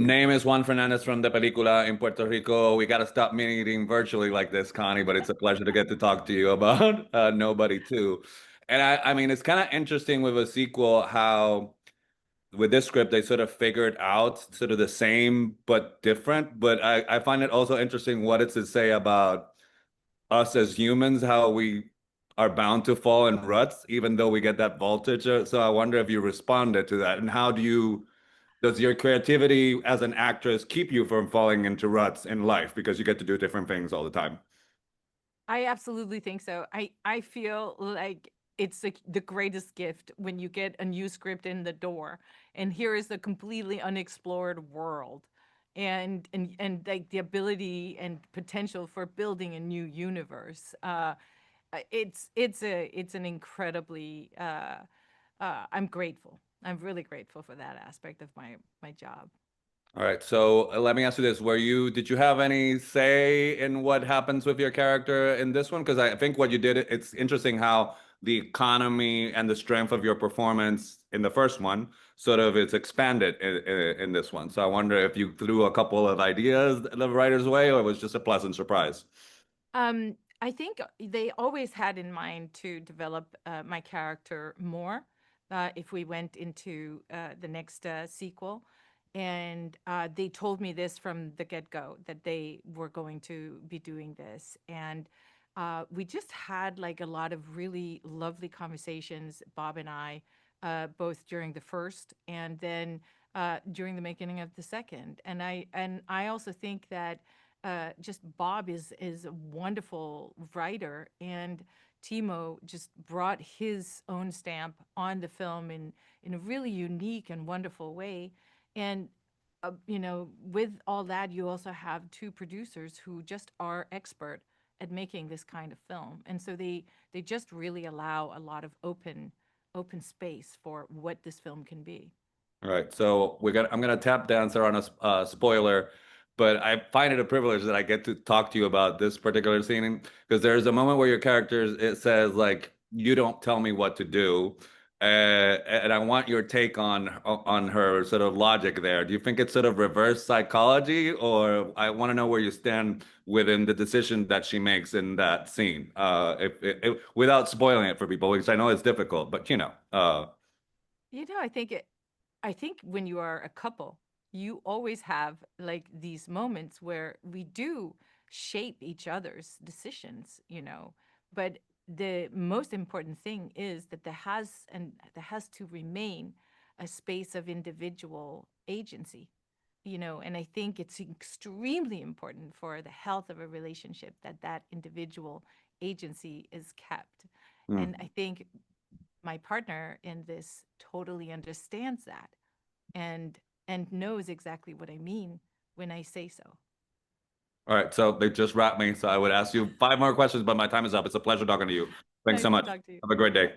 name is Juan Fernandez from the Película in Puerto Rico. We got to stop meeting virtually like this, Connie, but it's a pleasure to get to talk to you about Nobody too. And I mean, it's kind of interesting with a sequel how with this script they sort of figured out sort of the same but different. But I find it also interesting what it's to say about us as humans, how we are bound to fall in ruts, even though we get that voltage. So I wonder if you responded to that, and how does your creativity as an actress keep you from falling into ruts in life because you get to do different things all the time? I absolutely think so. I feel like it's the greatest gift when you get a new script in the door, and here is a completely unexplored world, and like the ability and potential for building a new universe. It's an incredibly I'm grateful. I'm really grateful for that aspect of my job. All right, so let me ask you this. Did you have any say in what happens with your character in this one? Because I think what you did, it's interesting how the economy and the strength of your performance in the first one sort of is expanded in this one. So I wonder if you threw a couple of ideas the writer's way, or it was just a pleasant surprise. I think they always had in mind to develop my character more if we went into the next sequel. And they told me this from the get-go that they were going to be doing this. And we just had like a lot of really lovely conversations, Bob and I, both during the first and then during the making of the second. And I also think that just Bob is a wonderful writer, and Timo just brought his own stamp on the film in a really unique and wonderful way. And with all that, you also have two producers who just are expert at making this kind of film, and so they just really allow a lot of open space for what this film can be. All right, so I'm gonna tap dance on a spoiler, but I find it a privilege that I get to talk to you about this particular scene because there's a moment where your character it says like you don't tell me what to do, and I want your take on her sort of logic there. Do you think it's sort of reverse psychology, or I want to know where you stand within the decision that she makes in that scene, without spoiling it for people, because I know it's difficult, but I think when you are a couple, you always have like these moments where we do shape each other's decisions. But the most important thing is that there has to remain a space of individual agency. And I think it's extremely important for the health of a relationship that that individual agency is kept. hmm. And I think my partner in this totally understands that and knows exactly what I mean when I say so. All right, so they just wrapped me. So I would ask you five more questions, but my time is up. It's a pleasure talking to you. Thanks Nice so to much. talk to you. Have a great day.